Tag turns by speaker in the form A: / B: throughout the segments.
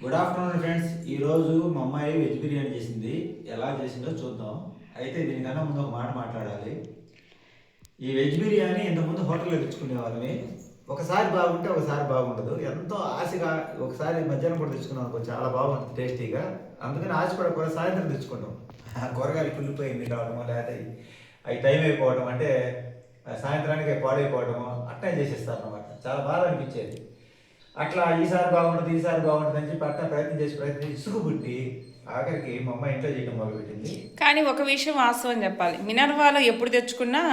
A: Good afternoon friends. ఈరోజు మా అమ్మాయి వెజ్ బిర్యానీ చేసింది. ఎలా చేసిందో చూద్దాం. అయితే దీనికన్నా ముందు ఒక మాట మాట్లాడాలి. ఈ వెజ్ బిర్యానీ ఇంతకుముందు హోటల్లో తెచ్చుకునే వాళ్ళని ఒకసారి బాగుంటే ఒకసారి బాగుండదు. ఎంతో ఆశగా ఒకసారి మధ్యాహ్నం కూడా తెచ్చుకున్నాం అనుకో, చాలా బాగుంటుంది టేస్టీగా. అందుకని ఆశపడకుండా సాయంత్రం తెచ్చుకుంటాం. కూరగాయలు కుళ్ళిపోయింది కావడమో లేకపోతే అవి టైం అయిపోవడం, అంటే సాయంత్రానికి పాడైపోవడము అట్లా చేసేస్తారు అనమాట. చాలా బాగా అనిపించేది. అట్లా ఈసారి బాగుంటుంది అని చెప్పి అట్లా ప్రయత్నం చేసి ఇసుగు పుట్టి ఆఖరికి మా అమ్మ ఇంట్లో చేయడం మొదలుపెట్టింది.
B: కానీ ఒక విషయం వాస్తవం చెప్పాలి, మినర్వాలో ఎప్పుడు తెచ్చుకున్నా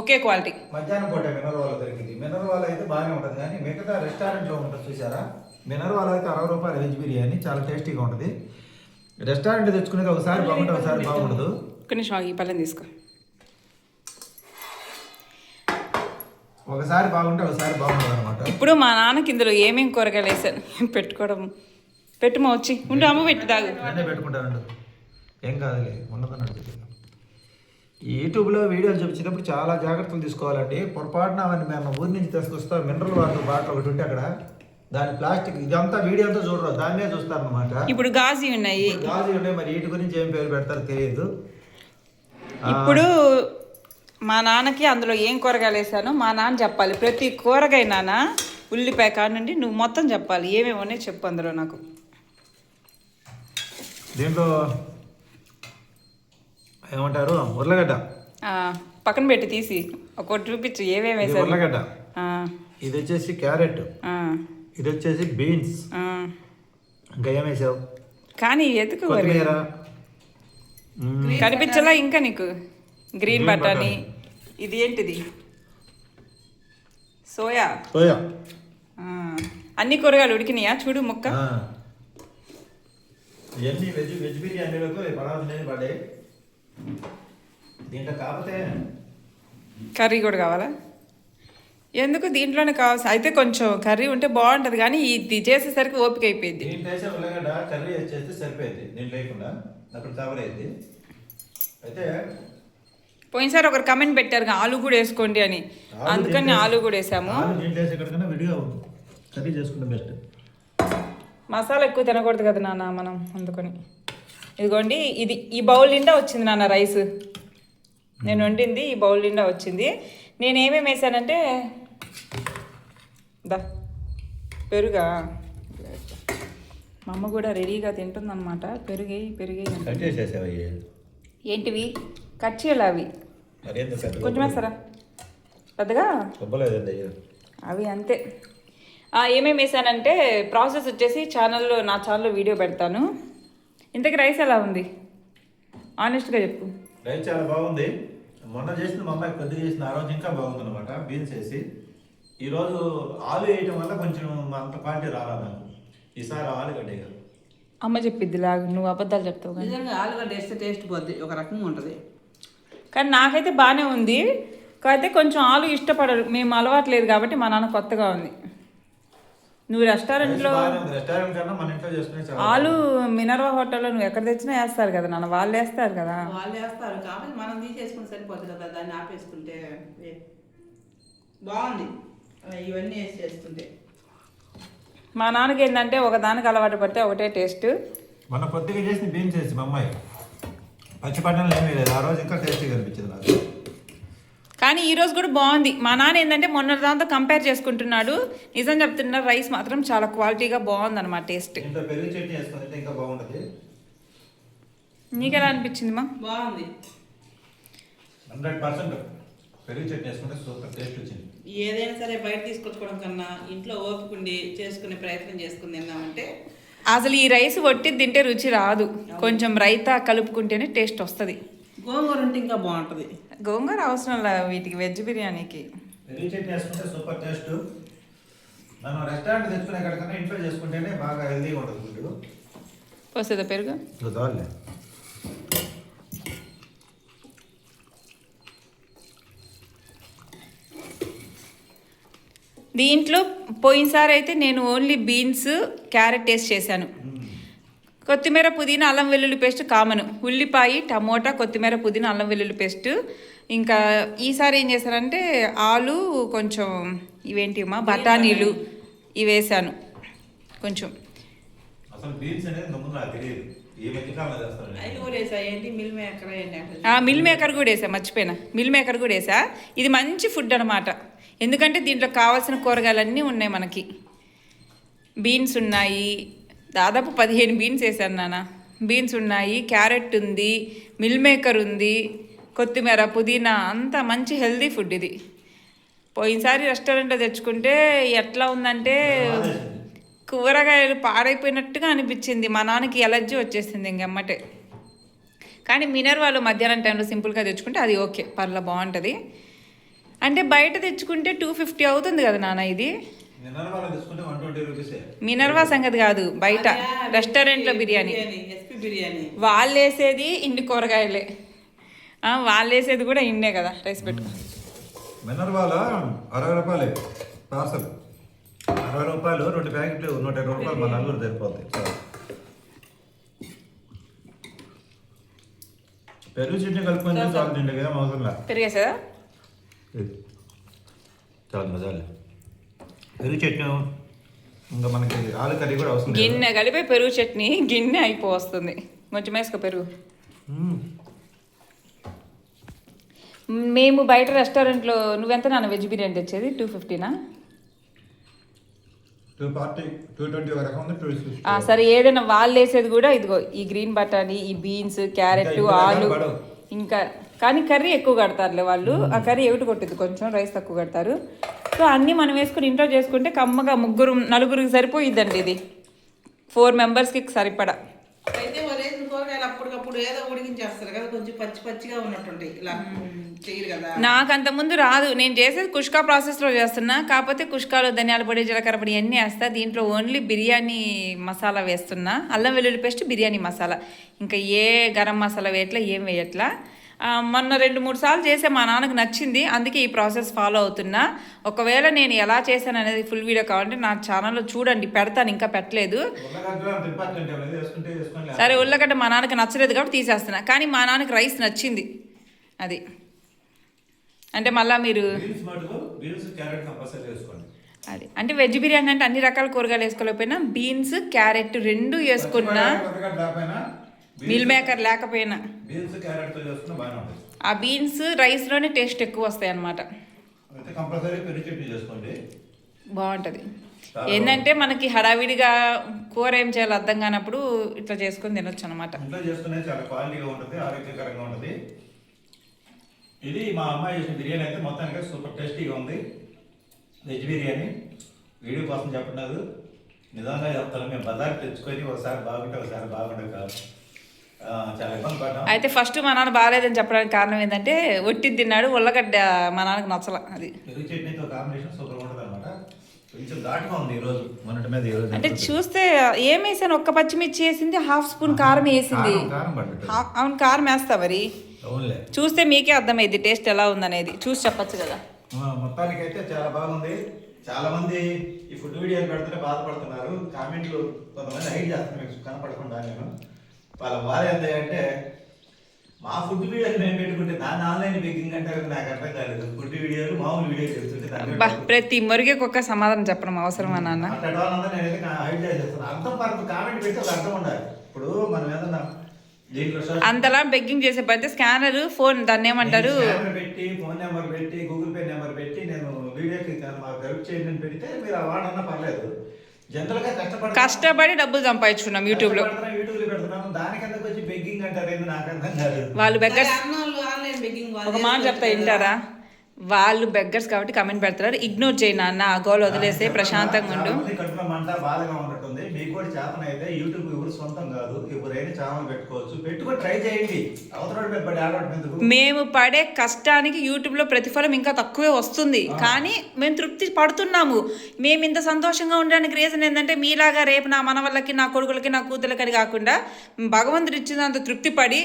B: ఒకే క్వాలిటీ.
A: మధ్యాహ్నం పూట మినర్వాలో దొరికింది. మినర్వాలో అయితే బాగానే ఉంటుంది, కానీ మిగతా రెస్టారెంట్లో ఉంటుంది చూసారా, మినర్వాలో అయితే 60 రూపాయల వెజ్ బిర్యానీ చాలా టేస్టీగా ఉంటుంది. రెస్టారెంట్ తెచ్చుకునేది ఒకసారి బాగుంటుంది, ఒకసారి బాగుండదు.
B: ఒక నిమిషం ఈ పళ్ళని తీసుకో.
A: ఒకసారి బాగుంటే ఒకసారి బాగుంటుంది అనమాట.
B: ఇప్పుడు మా నాన్నకి ఇందులో ఏమేమి కూరగాయలు వేసాను పెట్టుకోవడం పెట్టుమా వచ్చి ఉంటే అమ్మ పెట్టి తాగు.
A: నేనే పెట్టుకుంటానండి, ఏం కాదులే, ఉన్నదన్నట్టు. యూట్యూబ్లో వీడియోలు చూపించేటప్పుడు చాలా జాగ్రత్తలు తీసుకోవాలండి. పొరపాటున అవన్నీ మేము ఊరి నుంచి తీసుకొస్తాం, మినరల్ వాటర్ బాటిల్ ఒకటి ఉంటే అక్కడ దాని ప్లాస్టిక్ ఇదంతా వీడియో అంతా చూడరు, దాన్నే చూస్తారనమాట.
B: ఇప్పుడు గాజీ ఉన్నాయి,
A: మరి వీటి గురించి ఏం పేరు పెడతారో తెలియదు.
B: ఇప్పుడు మా నాన్నకి అందులో ఏం కూరగాయలు వేసానో మా నాన్న చెప్పాలి. ప్రతి కూరగాయ నాన్న ఉల్లిపాయ కాడ నుండి నువ్వు మొత్తం చెప్పాలి, ఏమేమి ఉన్నాయి చెప్పు అందులో నాకు.
A: దీంట్లో ఏమంటారు, ఉర్లగడ్డ
B: పక్కన పెట్టి తీసి ఒకటి చూపించు ఏమేమి వేసాను.
A: ఉర్లగడ్డ, ఇది వచ్చేసి క్యారెట్, ఇది వచ్చేసి బీన్స్, ఇంకా ఏం వేసావు
B: కానీ ఎదుకు కనిపించలా ఇంకా నీకు. గ్రీన్ బటానీ, ఇది ఏంటిది సోయా. అన్ని కూరగాయలు ఉడికినాయా చూడు ముక్క.
A: ఇవన్నీ వెజ్ బిర్యానీలకు పడే. దీంట్లో కాకపోతే
B: కర్రీ కూడా కావాలా? ఎందుకు దీంట్లోనే కావాల్సి అయితే కొంచెం కర్రీ ఉంటే బాగుంటుంది, కానీ ఇది చేసేసరికి ఓపిక అయిపోయింది.
A: దీంట్లో వేసే ఉల్లగడ్డ కర్రీ చేస్తే సరిపోయింది, దీంట్లో లేకుండా అక్కడ కవర్ అయింది. అయితే
B: పోయినసారి ఒకరు కమెంట్ పెట్టారు ఆలు కూడా వేసుకోండి అని, అందుకని ఆలు కూడా వేసాము.
A: కర్రీ చేసుకుంటే బెస్ట్.
B: మసాలా ఎక్కువ తినకూడదు కదా నాన్న మనం, అందుకని. ఇదిగోండి, ఇది ఈ బౌల్ నిండా వచ్చింది నాన్న రైస్. నేను వండింది ఈ బౌల్ నిండా వచ్చింది. నేను ఏమేమి వేసానంటే పెరుగా, మా అమ్మ కూడా రెడీగా తింటుందన్నమాట. పెరుగే ఏంటివి కట్ చేయాలి, అవి కొంచెం వేస్తారా పెద్దగా అవి అంతే. ఏమేమి వేసానంటే ప్రాసెస్ వచ్చేసి నా ఛానల్లో వీడియో పెడతాను. ఇంతకీ రైస్ ఎలా ఉంది ఆనెస్ట్గా చెప్పు.
A: రైస్ చాలా బాగుంది. మొన్న చేసిన మా అమ్మాయి కొద్దిగా చేసిన ఆ రోజు ఇంకా బాగుంది అనమాట. బీన్స్ వేసి ఈరోజు ఆలు వేయటం వల్ల కొంచెం అంత క్వాలిటీ రాలేదు నాకు. ఈసారి ఆలుగడ్డ
B: అమ్మ చెప్పిద్ది లాగు, నువ్వు అబద్ధాలు చెప్తావు.
C: నిజంగా ఆలుగడ్డ వేస్తే టేస్ట్ పోద్ది, ఒక రకంగా ఉంటుంది.
B: కానీ నాకైతే బాగానే ఉంది. కాకపోతే కొంచెం ఆలు ఇష్టపడరు, మేము అలవాట్లేదు కాబట్టి మా నాన్న కొత్తగా ఉంది. నువ్వు రెస్టారెంట్లో ఆలు మినర్వా హోటల్లో నువ్వు ఎక్కడ తెచ్చినా వేస్తారు కదా నాన్న, వాళ్ళు వేస్తారు కదా.
C: వాళ్ళు వేస్తారు కాబట్టి మనం తీసేసుకుని సరిపోతుంది కదా, దాన్ని ఆపేసుకుంటే బాగుంది. ఇవన్నీ వేసి చేసుకుంటే
B: మా నాన్నకి ఏంటంటే ఒకదానికి అలవాటు పడితే ఒకటే టేస్ట్.
A: మన కొద్దిగా చేసిన బీన్స్ వేసి మా అమ్మాయి పచ్చిపట్టణంలో ఏమీ లేదు, ఆ రోజు ఇంకా టేస్టీగా అనిపించింది నాకు.
B: కానీ ఈరోజు కూడా బాగుంది. మా నాన్న ఏంటంటే మొన్న దాంతో కంపేర్ చేసుకుంటున్నాడు. నిజం చెప్తున్నా, రైస్ మాత్రం చాలా క్వాలిటీగా బాగుంది అనమాట. టేస్ట్
A: పెరుగు చట్నీ వేసుకుంటే ఇంకా బాగుంటుంది.
B: నీకు ఎలా అనిపించింది మా?
C: బాగుంది,
A: 100% పెరుగు చట్నీ వేసుకుంటే సూపర్ టేస్ట్ వచ్చింది.
C: ఏదైనా సరే బయట తీసుకొచ్చుకోవడం కన్నా ఇంట్లో ఓపికండి చేసుకునే ప్రయత్నం చేసుకుని తిన్నామంటే
B: అసలు ఈ రైస్ వట్టి తింటే రుచి రాదు, కొంచెం రైతా కలుపుకుంటేనే టేస్ట్ వస్తుంది.
C: గోంగూర ఉంటే ఇంకా బాగుంటుంది.
B: గోంగూర అవసరం లేదు వీటికి, వెజ్ బిర్యానీకి.
A: పెరుగు చట్నీ వేసుకుంటే సూపర్ టేస్ట్. మనం రెస్టారెంట్ తెచ్చుకునే కన్నా ఇంట్లో చేసుకుంటేనే బాగా హెల్తీగా ఉంటుంది ఫుడ్.
B: వస్తుందా పెరుగు? దీంట్లో పోయినసారి అయితే నేను ఓన్లీ బీన్స్ క్యారెట్ వేసి చేశాను. కొత్తిమీర పుదీనా అల్లం వెల్లుల్లి పేస్ట్ కామన్, ఉల్లిపాయ టమోటా కొత్తిమీర పుదీనా అల్లం వెల్లుల్లి పేస్ట్. ఇంకా ఈసారి ఏం చేశానంటే ఆలు కొంచెం ఇవేంటి బఠానీలు ఇవి వేసాను కొంచెం.
A: అసలు బీన్స్ అనేది ముందు నాకు తెలియదు, ఏ మధ్యకాలంలో చేస్తాను.
C: అవి కూడా వేసా ఏంటి మిల్ మేకర్ ఏంటి అంటే
B: మిల్ మేకర్ కూడా వేసా, మర్చిపోయినా. మిల్ మేకర్ కూడా వేసా. ఇది మంచి ఫుడ్ అనమాట, ఎందుకంటే దీంట్లో కావాల్సిన కూరగాయలన్నీ ఉన్నాయి మనకి. బీన్స్ ఉన్నాయి, దాదాపు 15 బీన్స్ వేసాను నాన్న. బీన్స్ ఉన్నాయి, క్యారెట్ ఉంది, మిల్ మేకర్ ఉంది, కొత్తిమీర, పుదీనా, అంతా మంచి హెల్దీ ఫుడ్ ఇది. పోయినసారి రెస్టారెంట్లో తెచ్చుకుంటే ఎట్లా ఉందంటే కూరగాయలు పాడైపోయినట్టుగా అనిపించింది. మా నాన్నకి ఎలర్జీ వచ్చేసింది ఇంకెమ్మటే. కానీ మినర్వాలు మధ్యాహ్నం టైంలో సింపుల్గా తెచ్చుకుంటే అది ఓకే, పర్లా బాగుంటుంది. అంటే బయట తెచ్చుకుంటే 250 అవుతుంది కదా నాన్న ఇది. మినర్వా సంగతి కాదు, బయట రెస్టారెంట్లో బిర్యానీ
C: ఎస్పీ బిర్యానీ
B: వాళ్ళు వేసేది ఇన్ని కూరగాయలే, వాళ్ళు వేసేది కూడా ఇన్నే కదా. రైస్ పెట్టుకో.
A: మినర్వాల 60 రూపాయలే పార్సల్, 60 రూపాయలు 2 ప్యాకెట్లు, 120 రూపాయలు మన నలుగురు సరిపోతాయి. పెరుగు చట్నీ కలుపుకొని చాలు, తిండి ఏం అవసరం లేదు.
B: పెరిగేసా
A: చాలు మజాలు. పెరుగు చట్నీ ఇంకా మనకి ఆలు కర్రీ కూడా అవసరం లేదు.
B: గిన్నె కలిపి పెరుగు చట్నీ గిన్నె అయిపోతుంది. కొంచెం వేసుకో పెరుగు. మేము బయట రెస్టారెంట్లో నువ్వెంత నాన్న వెజ్ బిర్యానీ తెచ్చేది? 250నా?
A: 240, 220 వరకు ఉంది. 260.
B: సరే, ఏదైనా వాళ్ళు వేసేది కూడా ఇదిగో ఈ గ్రీన్ బటానీ, ఈ బీన్స్, క్యారెట్, ఆలు, ఇంకా కానీ కర్రీ ఎక్కువ కడతారులే వాళ్ళు. ఆ కర్రీ ఒకటి కొట్టింది, కొంచెం రైస్ తక్కువ కడతారు. సో అన్నీ మనం వేసుకుని ఇంట్లో చేసుకుంటే కమ్మగా నలుగురికి సరిపోయిద్దండి ఇది. 4 మెంబర్స్కి సరిపడా.
C: అయితే వరేసిన కూరగాయలు అప్పటికప్పుడు ఏదో ఉడికించేస్తారు కదా, కొంచెం పచ్చి పచ్చిగా ఉన్నట్టుంటాయి, ఇలా చేయరు కదా.
B: నాకు అంత ముందు రాదు, నేను చేసేది కుష్కా ప్రాసెస్లో చేస్తున్నా. కాకపోతే కుష్కాలో ధనియాల పొడి, జీలకర్ర పొడి అన్నీ వేస్తా. దీంట్లో ఓన్లీ బిర్యానీ మసాలా వేస్తున్నా, అల్లం వెల్లుల్లి పేస్ట్, బిర్యానీ మసాలా. ఇంకా ఏ గరం మసాలా వేయట్లా, ఏం వేయట్లా. మొన్న 2-3 సార్లు చేసే మా నాన్నకు నచ్చింది, అందుకే ఈ ప్రాసెస్ ఫాలో అవుతున్నా. ఒకవేళ నేను ఎలా చేశాను అనేది ఫుల్ వీడియో కావాలంటే నా ఛానల్లో చూడండి, పెడతాను, ఇంకా పెట్టలేదు. సరే, ఉల్లగడ్డ మా నాన్నకి నచ్చలేదు కాబట్టి తీసేస్తున్నా. కానీ మా నాన్నకి రైస్ నచ్చింది, అది. అంటే మళ్ళీ మీరు అది అంటే వెజ్ బిర్యానీ అంటే అన్ని రకాల కూరగాయలు వేసుకోలేకపోయినా బీన్స్, క్యారెట్ 2 వేసుకున్నా, మిల్ మేకర్ లేకపోయినా ఆ బీన్స్ రైస్లోనే టేస్ట్ ఎక్కువ వస్తాయి అన్నమాట. బాగుంటుంది. ఏంటంటే మనకి హడావిడిగా కూర ఏం చేయాలో అర్థం కానప్పుడు ఇట్లా చేసుకొని తినొచ్చు అనమాట.
A: ఇది మా అమ్మాయి చేసిన బిర్యానీ అయితే మొత్తానికి సూపర్ టేస్టీగా ఉంది. వెజ్ బిర్యానీ వీడియో కోసం చెప్పలేదు, నిజంగా చెప్తాను. మేము బజార్ తెచ్చుకొని ఒకసారి బాగుంటే ఒకసారి బాగుండే కాదు, చాలా ఇబ్బంది పడ్డాం.
B: అయితే ఫస్ట్ మా నాన్న బాగాలేదని చెప్పడానికి కారణం ఏంటంటే ఒట్టిది తిన్నాడు, ఉల్లగడ్డ మా నాన్నకు నచ్చల. అది
A: పెరుగు చట్నీతో కాంబినేషన్ సూపర్ ఉంటుంది అనమాట. కొంచెం ఘాటుగా ఉంది ఈరోజు, మొన్నటి మీద ఈరోజు.
B: అంటే చూస్తే ఏం వేసాను, ఒక్క పచ్చిమిర్చి వేసింది, 1/2 స్పూన్ కారం వేసింది. అవును, కారం వేస్తా మరి. చూస్తే మీకే అర్థమైంది టేస్ట్ ఎలా ఉందనేది, చూసి చెప్పచ్చు కదా.
A: మొత్తానికి అయితే చాలా బాగుంది. చాలా మంది ఈ ఫుడ్ వీడియోలు పెడితే బాధపడుతున్నారు, కామెంట్లు కొంతమంది హైడ్ చేస్తున్నారు మీకు కనపడకుండా. నేను వాళ్ళ బాధ ఏంటంటే మా ఫుడ్ వీడియోలు మేము పెట్టుకుంటే దాన్ని ఆన్లైన్ బేకింగ్ అంటే నాకు అర్థం కాలేదు. ఫుడ్ వీడియోలు మామూలు వీడియోలు చెప్తుంటే
B: ప్రతి మురిగేకి ఒక్క సమాధానం చెప్పడం అవసరమా నాన్న?
A: నేనైతే హైడ్ చేసేస్తాను. అర్థం పరకు కామెంట్ పెట్టి ఒక అర్థం ఉండాలి. ఇప్పుడు మనం ఏదన్నా
B: అంతలా బెగ్గింగ్ చేసే పడితే స్కానర్ ఫోన్, దాన్ని ఏమంటారు,
A: పెట్టి ఫోన్ నెంబర్ పెట్టి గూగుల్ పే నెంబర్ పెట్టి నేను వీడియోకి మాకు హెల్ప్ చేయండి అని పెడితే మీరు వాడన్నా పర్లేదు. జనరల్ గా
B: కష్టపడి డబ్బులు సంపాదించుకున్నాం యూట్యూబ్ లో
A: పెడుతున్నాము, దానికందుకు వచ్చి బెగ్గింగ్ అంటారు. నాకు అర్థం కాదు.
B: వాళ్ళు బెగ్గర్స్,
C: ఆన్లైన్ బెగ్గింగ్
B: ఒక మాట చెప్తా వింటారా, వాళ్ళు బెగ్గర్స్ కాబట్టి కమెంట్ పెడతారు. ఇగ్నోర్ చేయి నాన్న, ఆ గోల్ వదిలేస్తే ప్రశాంతంగా ఉండు.
A: కడుపులో మంట బాధగా ఉన్నట్టుంది. మీకు కూడా చేతన అయితే యూట్యూబ్ ఎవరు సొంతం కాదు, ఎవరైనా ఛానల్ పెట్టుకోవచ్చు, పెట్టుకొని ట్రై చేయండి. మేము
B: పడే కష్టానికి యూట్యూబ్ లో ప్రతిఫలం ఇంకా తక్కువే వస్తుంది, కానీ మేము తృప్తి పడుతున్నాము. మేము ఇంత సంతోషంగా ఉండడానికి రీజన్ ఏంటంటే మీలాగా రేపు నా మనవళ్ళకి, నా కొడుకులకి, నా కూతులకి కాకుండా భగవంతుడు ఇచ్చినంత తృప్తి పడి,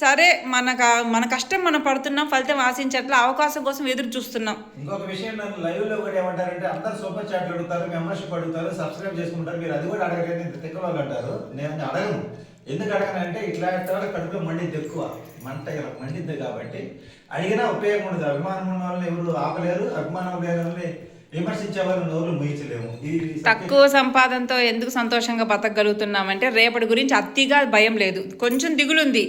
B: సరే మన కష్టం మనం పడుతున్నాం, ఫలితం ఆశించట్ల అవకాశం కోసం ఎదురు చూస్తున్నాం.
A: ఇంకొక విషయం, నన్ను లైవ్ లో కూడా ఏమంటారంటే అందరు సూపర్ చాట్ అడుగుతారు, మెంబర్షిప్ అడుగుతారు, సబ్స్క్రైబ్ చేసుకుంటారు, మీరు అది కూడా అడగలేదు, ఇంత తిక్క వాళ్ళు అంటారు. నేను అడగను. ఎందుకు అడగనంటే ఇట్లాంటి వాళ్ళ కడుపులో మండిద్ది ఎక్కువ, మంట మండిద్ది కాబట్టి అడిగినా ఉపయోగం ఉండదు. అభిమానం ఉన్న వాళ్ళని ఎవరు ఆపలేరు, అభిమానం లేని వాళ్ళని విమర్శించే వాళ్ళు నోరు ముయించలేము.
B: తక్కువ సంపాదనతో ఎందుకు సంతోషంగా బతకగలుగుతున్నామంటే రేపటి గురించి అతిగా భయం లేదు, కొంచెం దిగులుంది.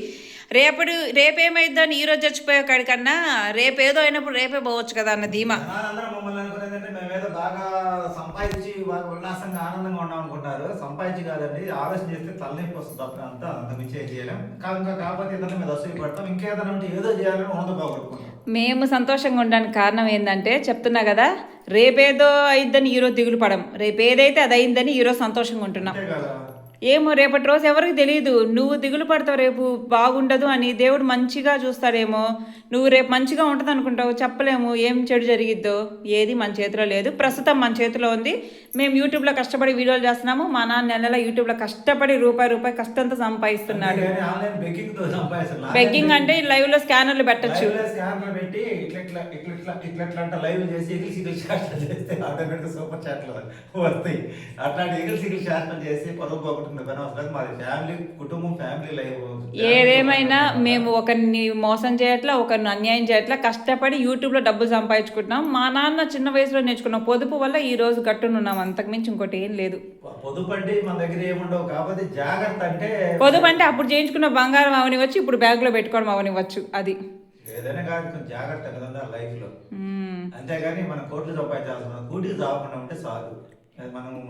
B: రేపేమైద్దో అని ఈరోజు చచ్చిపోయే కాడికన్నా రేపేదో అయినప్పుడు రేపే పోవచ్చు కదా అన్న ధీమా.
A: జనాలందరూ మమ్మల్ని అనుకునేది అంటే మేమేదో బాగా సంపాదించి బాగా ఉల్లాసంగా ఆనందంగా ఉన్నాం అనుకుంటారు. సంపాదించి కాదండి, ఆలోచన చేస్తే తలనొప్పి వస్తుంది తప్ప అంత మించి ఏం చేయలేం. కాకపోతే ఏదైనా మీద అసూయ పడతాం, ఇంకేదైనా ఉంటే ఏదో చేయాలని ఉన్నది బాగుపడుకుంటాం.
B: మేము సంతోషంగా ఉండడానికి కారణం ఏంటంటే చెప్తున్నా కదా, రేపేదో అయిద్దని ఈరోజు దిగులు పడం, రేపేదైతే అది అయిందని ఈరోజు సంతోషంగా ఉంటున్నాం.
A: అంతే కదా.
B: ఏమో రేపటి రోజు ఎవరికి తెలియదు, నువ్వు దిగులు పడతావు రేపు బాగుండదు అని, దేవుడు మంచిగా చూస్తాడేమో, నువ్వు రేపు మంచిగా ఉంటుంది అనుకుంటావు, చెప్పలేము ఏం చెడు జరిగిద్దో. ఏది మన చేతిలో లేదు, ప్రస్తుతం మన చేతిలో ఉంది. మేము యూట్యూబ్లో కష్టపడి వీడియోలు చేస్తున్నాము, మా నాన్న నెల యూట్యూబ్లో కష్టపడి రూపాయి కష్టంతో సంపాదిస్తున్నాడు. బెగ్గింగ్ అంటే లైవ్లో స్కానర్లు పెట్టచ్చు,
A: స్కానర్లు పెట్టి ఇట్లా లైవ్ చేసి సూపర్ చాట్లు వస్తాయి. అట్లాంటి ఎగిల్ శాస్త్రం చేసి పొరపాటు మాది ఫ్యామిలీ కుటుంబం, ఫ్యామిలీ లైఫ్.
B: ఏదేమైనా మేము ఒకరిని మోసం చేయట్లా, ఒకరిని అన్యాయం చేయట్లా, కష్టపడి యూట్యూబ్లో డబ్బులు సంపాదించుకుంటున్నాం. మా నాన్న చిన్న వయసులో నేర్చుకున్నాం పొదుపు వల్ల ఈ రోజు గట్టునున్నాం, అంతకుమించి ఇంకోటి ఏం లేదు.
A: పొదుపు అంటే మన దగ్గర ఏముండవు, కాకపోతే జాగ్రత్త అంటే
B: పొదుపు అంటే అప్పుడు చేయించుకున్న బంగారం అవనివచ్చు, ఇప్పుడు బ్యాగ్ లో పెట్టుకోవడం అవనివచ్చు. అది
A: ఏదైనా కాదు, కొంచెం జాగ్రత్త కదా లైఫ్ లో. అంతేగాని మనం కోట్లు సంపాదించాల్సిన కూటికి చావకుండా ఉంటే చాలు.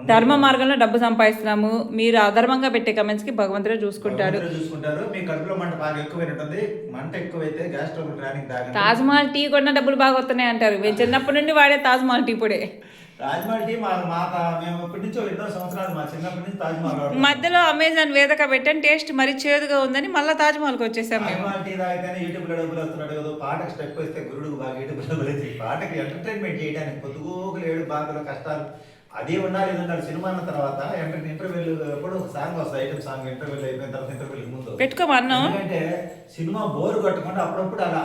B: ధర్మ మార్గంలో డబ్బు సంపాదిస్తున్నాము, మీరు అధర్మంగా పెట్టే కమెంట్స్ కి భగవంతుడే చూసుకుంటారు.
A: మీ కడుపులో మంట బాగా ఎక్కువైనట్టుంది, మంట ఎక్కువైతే గ్యాస్ ట్రబుల్ రానికి తాగండి.
B: తాజ్మహల్ టీ కొన్న డబ్బులు బాగా వస్తున్నాయి అంటారు. మేము చిన్నప్పటి నుండి వాడే తాజ్మహల్ టీ పొడే.
A: తాజ్మహల్ టీ మేము ఇప్పటి నుంచి 2 సంవత్సరాలు మా చిన్నప్పటి నుంచి తాజ్మహల్.
B: మధ్యలో అమెజాన్ వేదిక పెట్టాను, టేస్ట్ మరీ చేదుగా ఉందని మళ్ళీ తాజ్మహల్కి వచ్చేసాం మేము.
A: తాజ్మహల్ టీ తాగితేనే యూట్యూబ్ లో డబ్బులు వస్తున్నాడు కదా, పాటకు స్టెప్ వేస్తే గురుడు బాగా యూట్యూబ్ లో వచ్చి పాటకి ఎంటర్టైన్మెంట్ చేయడానికి పొద్దుగోకులు ఏడు బాధలు కష్టాలు అది ఉండాలి. ఏదంటారు సినిమా అన్న తర్వాత ఇంటర్వ్యూలు ఎప్పుడు ఒక సాంగ్ వస్తుంది, ఐటమ్ సాంగ్. ఇంటర్వ్యూలు అయిపోయిన తర్వాత ఇంటర్వ్యూలు ముందు పెట్టుకోమన్నాం, ఎందుకంటే సినిమా బోర్ కొట్టకుండా అప్పుడప్పుడు అలా.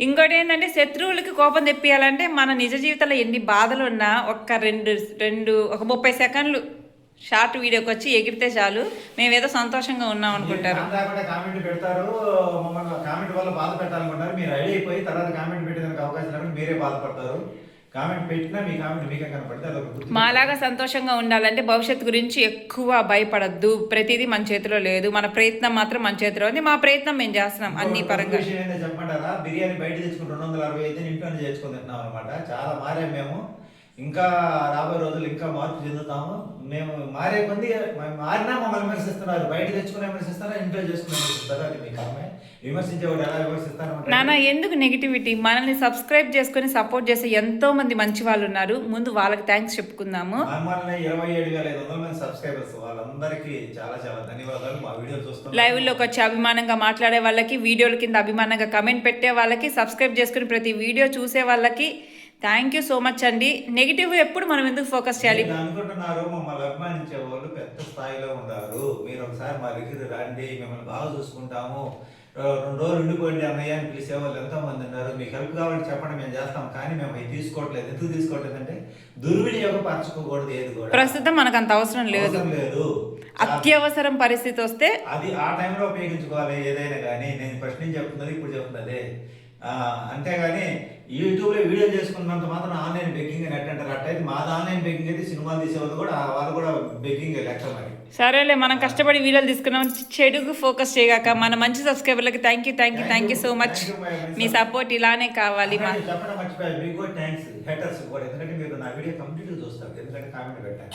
B: ఇంకోటి ఏంటంటే శత్రువులకి కోపం తెప్పియాలంటే మన నిజ జీవితంలో ఎన్ని బాధలు ఉన్నా ఒక 30 సెకండ్లు షార్ట్ వీడియోకి వచ్చి ఎగిరితే చాలు, మేమేదో సంతోషంగా ఉన్నాం అనుకుంటారు.
A: కామెంట్ పెడతారు, మమ్మల్ని కామెంట్ వల్ల బాధ పెట్టాలనుకుంటారు. మీరు రెడీ అయిపోయి తర్వాత కామెంట్ పెట్టేదానికి అవకాశం లేకుండా మీరే బాధపడతారు. కామెంట్ పెట్టినా మీ కామెంట్ మీకే కనపడితే అదొక. మాలాగా
B: సంతోషంగా ఉండాలంటే భవిష్యత్తు గురించి ఎక్కువ భయపడద్దు, ప్రతిదీ మన చేతిలో లేదు, మన ప్రయత్నం మాత్రం మన చేతిలో ఉంది. మా ప్రయత్నం మేము చేస్తున్నాం అన్ని పరంగా.
A: చెప్పంటారా, బిర్యానీ బయట తెచ్చుకుని 265 ఇంట్లోనే చేసుకుని తింటున్నాం అనమాట. చాలా మారాం మేము, ఇంకా రాబోయే రోజులు ఇంకా మార్పు చెందుతాము. మేము మారే కొంది మారినా మమ్మల్ని విమర్శిస్తున్నారు, బయట తెచ్చుకునే విమర్శిస్తారా, ఇంట్లో చేసుకునే విమర్శిస్తారా, అది మీకు అమ్మాయి విమర్శించేవాడు ఎలా విమర్శిస్తాను.
B: నాన్న ఎందుకు నెగిటివిటీ, మనల్ని సబ్స్క్రైబ్ చేసుకుని సపోర్ట్ చేసే ఎంతో మంది మంచి వాళ్ళు ఉన్నారు, ముందు వాళ్ళకి థ్యాంక్స్ చెప్పుకుందాము.
A: మమ్మల్ని 27,500 మంది సబ్స్క్రైబర్స్, వాళ్ళందరికీ చాలా చాలా ధన్యవాదాలు. మా వీడియో చూస్తున్నారు,
B: లైవ్లోకి వచ్చి అభిమానంగా మాట్లాడే వాళ్ళకి, వీడియోల కింద అభిమానంగా కమెంట్ పెట్టే వాళ్ళకి, సబ్స్క్రైబ్ చేసుకుని ప్రతి వీడియో చూసే వాళ్ళకి థ్యాంక్ యూ సో మచ్ అండి. నెగిటివ్ ఎప్పుడు మనం ఎందుకు ఫోకస్ చేయాలి
A: అనుకుంటున్నారు. మమ్మల్ని అభిమానించే వాళ్ళు పెద్ద స్థాయిలో ఉన్నారు. మీరు ఒకసారి మా దగ్గర రండి, మిమ్మల్ని బాగా చూసుకుంటాము, 2 రోజులు ఉండిపోయింది అన్నయ్య అని పిలిచే వాళ్ళు ఎంతో మంది ఉన్నారు. మీకు హెల్ప్ కావాలని చెప్పండి, మేము చేస్తాం. కానీ మేము అవి తీసుకోవట్లేదు. ఎందుకు తీసుకోవట్లేదు అంటే దుర్వినియోగపరచుకోకూడదు. ఏది కూడా ప్రస్తుతం
B: మనకు అంత అవసరం లేదు. అత్యవసరం పరిస్థితి వస్తే
A: అది ఆ టైంలో ఉపయోగించుకోవాలి. ఏదైనా కానీ నేను ఫస్ట్ నుంచి చెప్తున్నది ఇప్పుడు చెప్తున్నది. అంతేగాని యూట్యూబ్లో వీడియో చేసుకున్నంత మాత్రం ఆన్లైన్ బెగ్గింగ్ అని ఎట్టంటారు. అట్టయితే మాది ఆన్లైన్ బెగ్గింగ్ అయితే సినిమాలు తీసేవాళ్ళు కూడా వాళ్ళు కూడా బెగ్గింగ్ లెక్క. మరి
B: సరేలే, మనం కష్టపడి వీడియోలు తీసుకున్నాం, చెడుకు ఫోకస్ చేయగాక మన మంచి సబ్స్క్రైబర్లకి థ్యాంక్ యూ సో మచ్. మీ సపోర్ట్ ఇలానే కావాలి.
A: చెప్పడం మర్చిపోయారు, మీకు కూడా థ్యాంక్స్ హెటర్స్ కూడా, ఎందుకంటే మీరు నా వీడియో కంప్లీట్గా చూస్తారు, ఎందుకంటే కామెంట్ పెట్టాను.